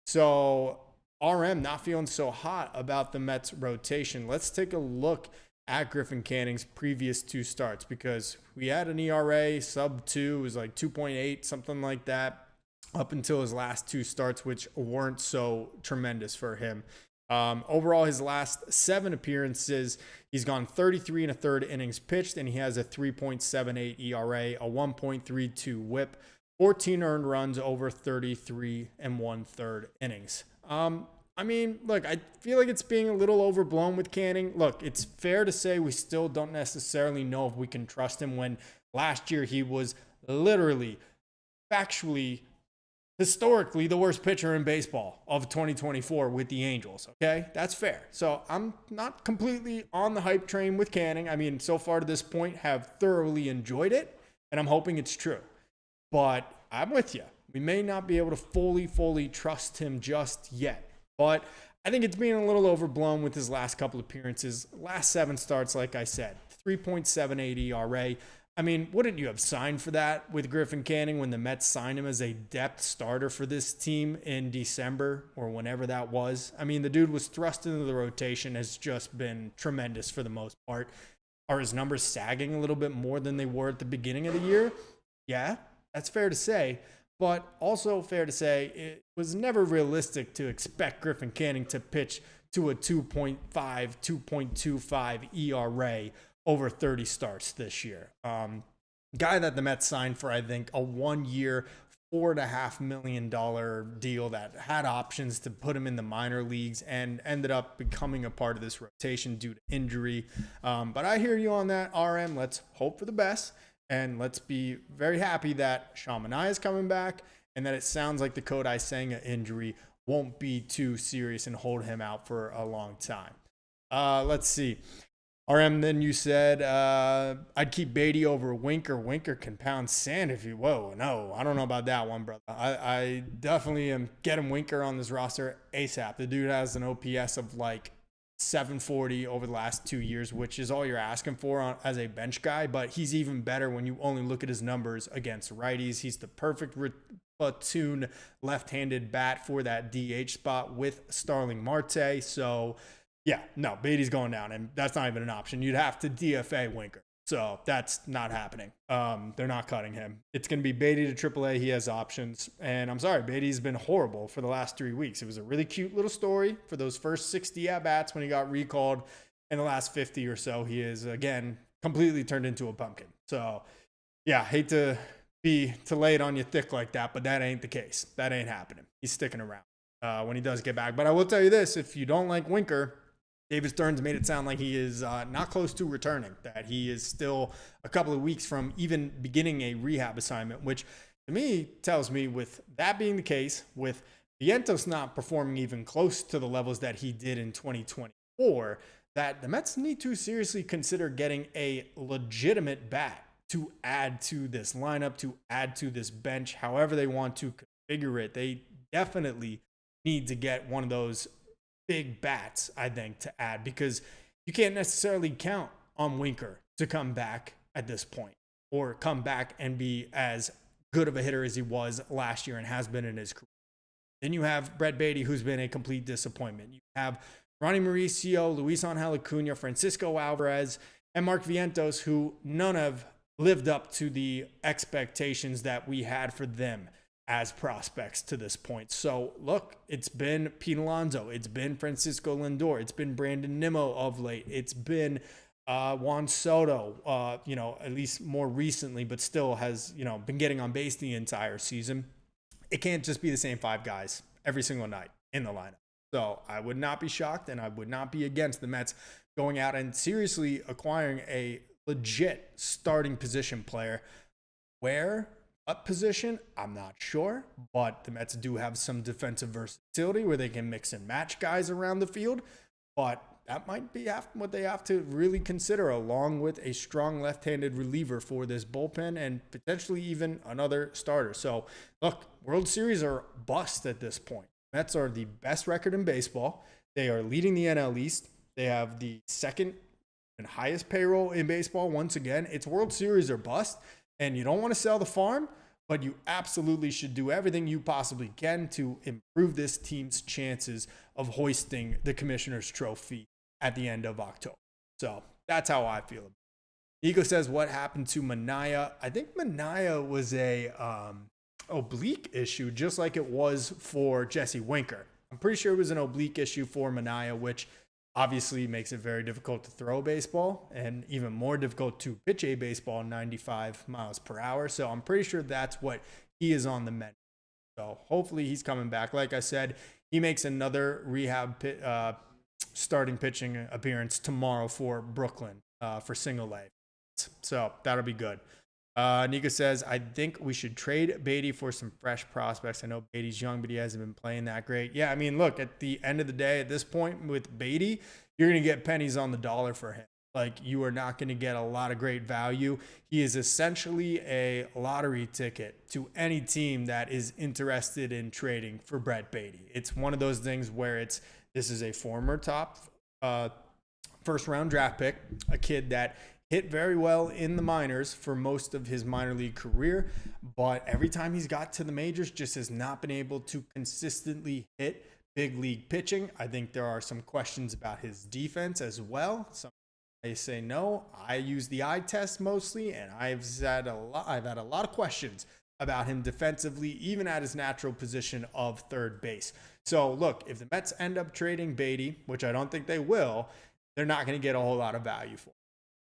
so RM not feeling so hot about the Mets rotation. Let's take a look at Griffin Canning's previous 2 starts, because we had an ERA sub 2. It was like 2.8, something like that, up until his last 2 starts, which weren't so tremendous for him. Overall, his last 7 appearances, he's gone 33 1/3 innings pitched, and he has a 3.78 ERA, a 1.32 WHIP, 14 earned runs over 33 1/3 innings. I mean, look, I feel like it's being a little overblown with Canning. Look, it's fair to say we still don't necessarily know if we can trust him when last year he was literally factually, historically, the worst pitcher in baseball of 2024 with the Angels. Okay, that's fair. So I'm not completely on the hype train with Canning. I mean, so far to this point, have thoroughly enjoyed it, and I'm hoping it's true. But I'm with you. We may not be able to fully trust him just yet. But I think it's being a little overblown with his last couple appearances. Last 7 starts, like I said, 3.78 ERA. I mean, wouldn't you have signed for that with Griffin Canning when the Mets signed him as a depth starter for this team in December or whenever that was? I mean, the dude was thrust into the rotation, has just been tremendous for the most part. Are his numbers sagging a little bit more than they were at the beginning of the year? Yeah, that's fair to say. But also fair to say, it was never realistic to expect Griffin Canning to pitch to a 2.5, 2.25 ERA over 30 starts this year. Guy that the Mets signed for, I think, a 1-year, $4.5 million deal that had options to put him in the minor leagues and ended up becoming a part of this rotation due to injury. But I hear you on that, RM. Let's hope for the best. And let's be very happy that Sean Manaea is coming back and that it sounds like the Kodai Senga injury won't be too serious and hold him out for a long time. Let's see. RM, then you said I'd keep Beatty over Winker. Winker can pound sand if you... Whoa, no. I don't know about that one, brother. I definitely am getting Winker on this roster ASAP. The dude has an OPS of like 740 over the last 2 years, which is all you're asking for as a bench guy, but he's even better when you only look at his numbers against righties. He's the perfect platoon left-handed bat for that DH spot with Starling Marte. So yeah, no, Beatty's going down, and that's not even an option. You'd have to DFA Winker. So that's not happening. They're not cutting him. It's going to be Beatty to AAA. He has options. And I'm sorry, Beatty's been horrible for the last 3 weeks. It was a really cute little story for those first 60 at-bats when he got recalled. In the last 50 or so, he is, again, completely turned into a pumpkin. So, yeah, hate to lay it on you thick like that, but that ain't the case. That ain't happening. He's sticking around when he does get back. But I will tell you this, if you don't like Winker, David Stearns made it sound like he is not close to returning, that he is still a couple of weeks from even beginning a rehab assignment, which to me tells me, with that being the case, with Vientos not performing even close to the levels that he did in 2024, that the Mets need to seriously consider getting a legitimate bat to add to this lineup, to add to this bench, however they want to configure it. They definitely need to get one of those big bats, I think, to add, because you can't necessarily count on Winker to come back at this point or come back and be as good of a hitter as he was last year and has been in his career. Then you have Brett Beatty, who's been a complete disappointment. You have Ronnie Mauricio, Luis Angel Acuna, Francisco Alvarez, and Mark Vientos, who none have lived up to the expectations that we had for them as prospects to this point. So look, it's been Pete Alonso, it's been Francisco Lindor, it's been Brandon Nimmo of late, it's been Juan Soto, at least more recently, but still has, been getting on base the entire season. It can't just be the same 5 guys every single night in the lineup. So I would not be shocked, and I would not be against the Mets going out and seriously acquiring a legit starting position player. Where? What position? I'm not sure, but the Mets do have some defensive versatility where they can mix and match guys around the field, but that might be what they have to really consider, along with a strong left-handed reliever for this bullpen and potentially even another starter. So look, World Series are bust at this point. Mets are the best record in baseball. They are leading the NL East. They have the second and highest payroll in baseball. Once again, it's World Series or bust. And you don't want to sell the farm, but you absolutely should do everything you possibly can to improve this team's chances of hoisting the Commissioner's Trophy at the end of October. So that's how I feel. Nico says, what happened to Manaea? I think Manaea was a oblique issue, just like it was for Jesse Winker. I'm pretty sure it was an oblique issue for Manaea, which obviously makes it very difficult to throw a baseball and even more difficult to pitch a baseball 95 miles per hour. So I'm pretty sure that's what he is on the mend. So hopefully he's coming back. Like I said, he makes another rehab starting pitching appearance tomorrow for Brooklyn for single A. So that'll be good. Nico says, I think we should trade Beatty for some fresh prospects. I know Beatty's young, but he hasn't been playing that great. Yeah, I mean, look, at the end of the day, at this point with Beatty, you're going to get pennies on the dollar for him. Like, you are not going to get a lot of great value. He is essentially a lottery ticket to any team that is interested in trading for Brett Beatty. It's one of those things where this is a former top first round draft pick, a kid that hit very well in the minors for most of his minor league career, but every time he's got to the majors, just has not been able to consistently hit big league pitching. I think there are some questions about his defense as well. Some I say no. I use the eye test mostly, and I've had a lot of questions about him defensively, even at his natural position of third base. So look, if the Mets end up trading Beatty, which I don't think they will, they're not going to get a whole lot of value for him.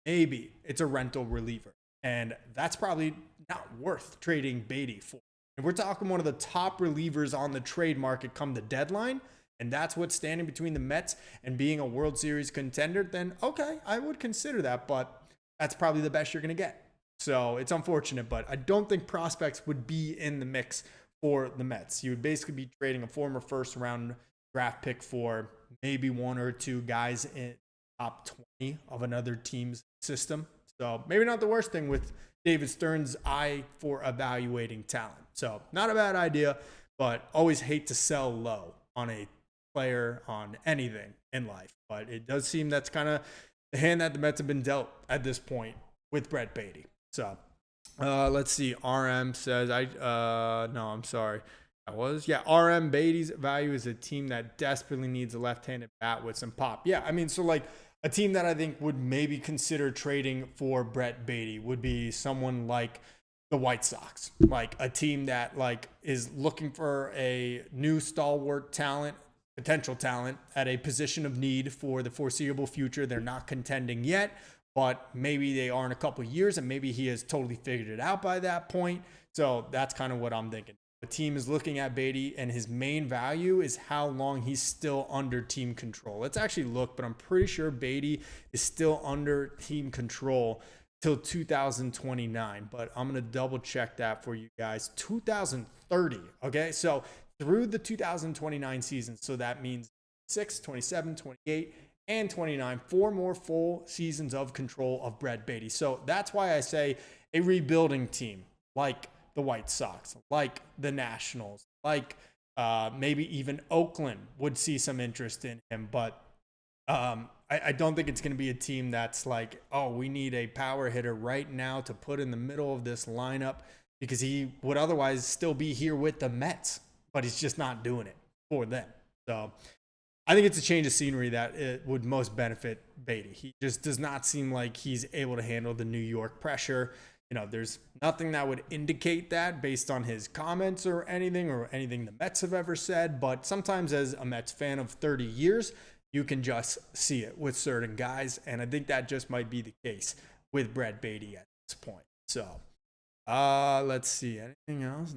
Maybe it's a rental reliever, and that's probably not worth trading Beatty for. If we're talking one of the top relievers on the trade market come the deadline, and that's what's standing between the Mets and being a World Series contender, then okay, I would consider that, but that's probably the best you're going to get. So it's unfortunate, but I don't think prospects would be in the mix for the Mets. You would basically be trading a former first round draft pick for maybe one or two guys in top 20 of another team's system. So maybe not the worst thing with David Stern's eye for evaluating talent. So not a bad idea, but always hate to sell low on a player, on anything in life. But it does seem that's kind of the hand that the Mets have been dealt at this point with Brett Beatty. So let's see. RM says, I'm sorry. RM Beatty's value is a team that desperately needs a left-handed bat with some pop. Yeah, I mean, so like a team that I think would maybe consider trading for Brett Beatty would be someone like the White Sox, like a team that like is looking for a new stalwart talent, potential talent at a position of need for the foreseeable future. They're not contending yet, but maybe they are in a couple of years, and maybe he has totally figured it out by that point. So that's kind of what I'm thinking. The team is looking at Beatty, and his main value is how long he's still under team control. Let's actually look, but I'm pretty sure Beatty is still under team control till 2029. But I'm going to double check that for you guys. 2030. Okay. So through the 2029 season. So that means 6, 27, 28, and 29, 4 more full seasons of control of Brett Beatty. So that's why I say a rebuilding team like the White Sox, like the Nationals, like maybe even Oakland would see some interest in him. But I don't think it's going to be a team that's like, oh, we need a power hitter right now to put in the middle of this lineup, because he would otherwise still be here with the Mets, but he's just not doing it for them. So I think it's a change of scenery that it would most benefit Beatty. He just does not seem like he's able to handle the New York pressure. You know, there's nothing that would indicate that based on his comments or anything the Mets have ever said. But sometimes as a Mets fan of 30 years, you can just see it with certain guys. And I think that just might be the case with Brett Beatty at this point. So let's see. Anything else?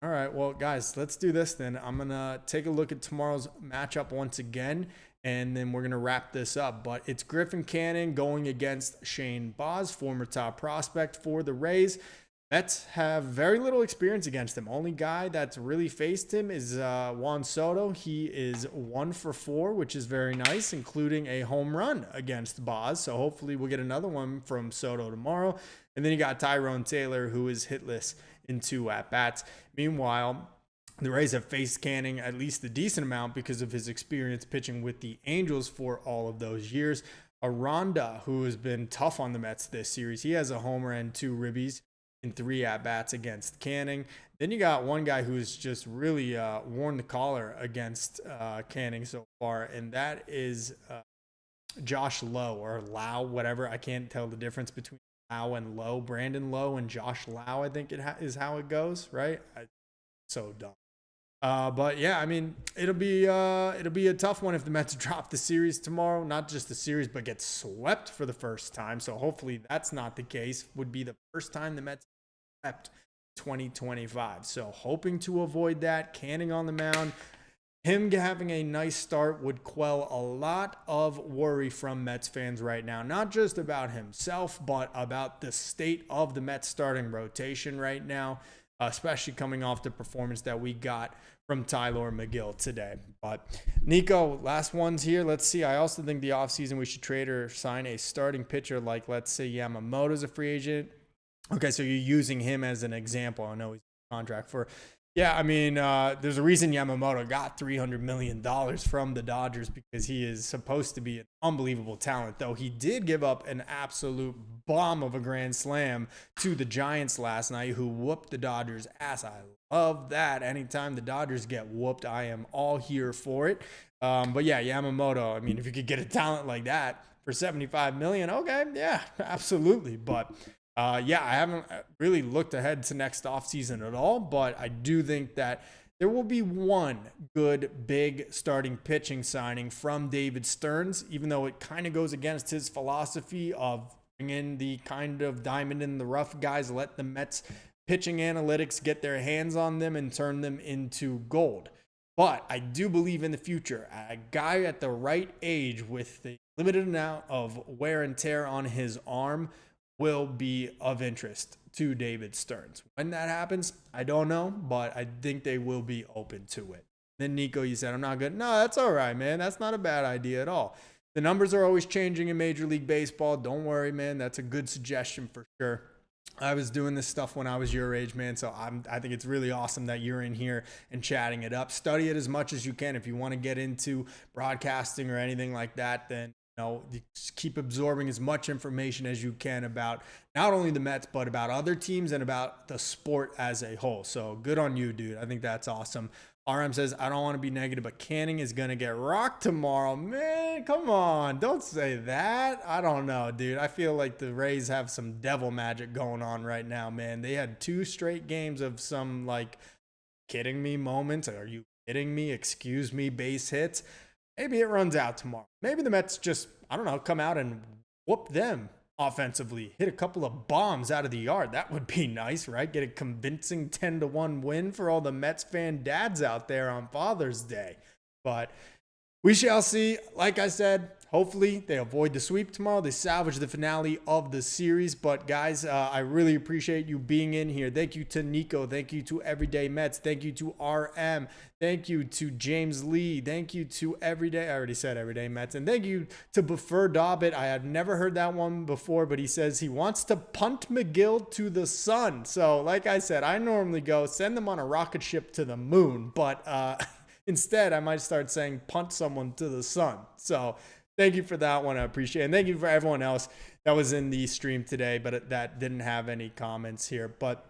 All right, well, guys, let's do this then. I'm going to take a look at tomorrow's matchup once again, and then we're going to wrap this up. But it's Griffin Canning going against Shane Baz, former top prospect for the Rays. Mets have very little experience against him. Only guy that's really faced him is Juan Soto. He is 1 for 4, which is very nice, including a home run against Baz. So hopefully we'll get another one from Soto tomorrow. And then you got Tyrone Taylor, who is hitless in 2 at-bats. Meanwhile, the Rays have faced Canning at least a decent amount because of his experience pitching with the Angels for all of those years. Aranda, who has been tough on the Mets this series, he has a homer and 2 ribbies in 3 at-bats against Canning. Then you got one guy who's just really worn the collar against Canning so far, and that is Josh Lowe, or Lau, whatever. I can't tell the difference between Lau and Lowe. Brandon Lowe and Josh Lau, I think is how it goes, right? So dumb. But yeah, I mean, it'll be a tough one if the Mets drop the series tomorrow. Not just the series, but get swept for the first time. So hopefully that's not the case. Would be the first time the Mets swept 2025. So hoping to avoid that. Canning on the mound. him having a nice start would quell a lot of worry from Mets fans right now, not just about himself, but about the state of the Mets starting rotation right now, especially coming off the performance that we got from Tyler Megill today. But Nico, last ones here. Let's see. I also think the offseason we should trade or sign a starting pitcher like, let's say, Yamamoto's a free agent. Okay, so you're using him as an example. I know he's on contract for... Yeah, I mean, there's a reason Yamamoto got $300 million from the Dodgers because he is supposed to be an unbelievable talent, though he did give up an absolute bomb of a grand slam to the Giants last night, who whooped the Dodgers' ass. I love that. Anytime the Dodgers get whooped, I am all here for it. But yeah, Yamamoto, I mean, if you could get a talent like that for $75 million, okay, yeah, absolutely. But... yeah, I haven't really looked ahead to next offseason at all, but I do think that there will be one good, big starting pitching signing from David Stearns, even though it kind of goes against his philosophy of bringing in the kind of diamond in the rough guys, let the Mets pitching analytics get their hands on them and turn them into gold. But I do believe in the future, a guy at the right age with the limited amount of wear and tear on his arm will be of interest to David Stearns. When that happens, I don't know, but I think they will be open to it. Then Nico, you said, I'm not good. No, that's all right, man. That's not a bad idea at all. The numbers are always changing in Major League Baseball. Don't worry, man. That's a good suggestion for sure. I was doing this stuff when I was your age, man, so I think it's really awesome that you're in here and chatting it up. Study it as much as you can. If you want to get into broadcasting or anything like that, then just keep absorbing as much information as you can about not only the Mets, but about other teams and about the sport as a whole. So good on you, dude. I think that's awesome. RM says, I don't want to be negative, but Canning is going to get rocked tomorrow. Man, come on. Don't say that. I don't know, dude. I feel like the Rays have some devil magic going on right now, man. They had 2 straight games of some, like, kidding me moments. Are you kidding me? Excuse me, base hits. Maybe it runs out tomorrow. Maybe the Mets just, I don't know, come out and whoop them offensively. Hit a couple of bombs out of the yard. That would be nice, right? Get a convincing 10-1 win for all the Mets fan dads out there on Father's Day. But we shall see. Like I said, hopefully they avoid the sweep tomorrow. They salvage the finale of the series. But guys, I really appreciate you being in here. Thank you to Nico. Thank you to Everyday Mets. Thank you to RM. Thank you to James Lee. Thank you to Everyday. I already said Everyday Mets. And thank you to Buffer Dobbit. I have never heard that one before, but he says he wants to punt Megill to the sun. So like I said, I normally go send them on a rocket ship to the moon. But instead, I might start saying punt someone to the sun. So thank you for that one. I appreciate it. And thank you for everyone else that was in the stream today, but that didn't have any comments here. But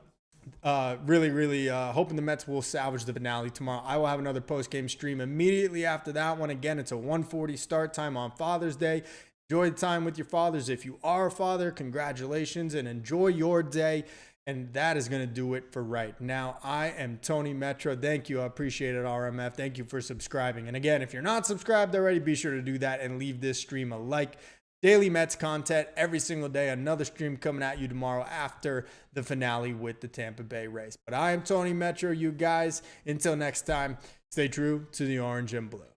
really hoping the Mets will salvage the finale tomorrow. I will have another post-game stream immediately after that one. Again, it's a 1:40 start time on Father's Day. Enjoy the time with your fathers. If you are a father, congratulations and enjoy your day. And that is going to do it for right now. I am Tony Metro. Thank you. I appreciate it, RMF. Thank you for subscribing. And again, if you're not subscribed already, be sure to do that and leave this stream a like. Daily Mets content every single day. Another stream coming at you tomorrow after the finale with the Tampa Bay Rays. But I am Tony Metro. You guys, until next time, stay true to the orange and blue.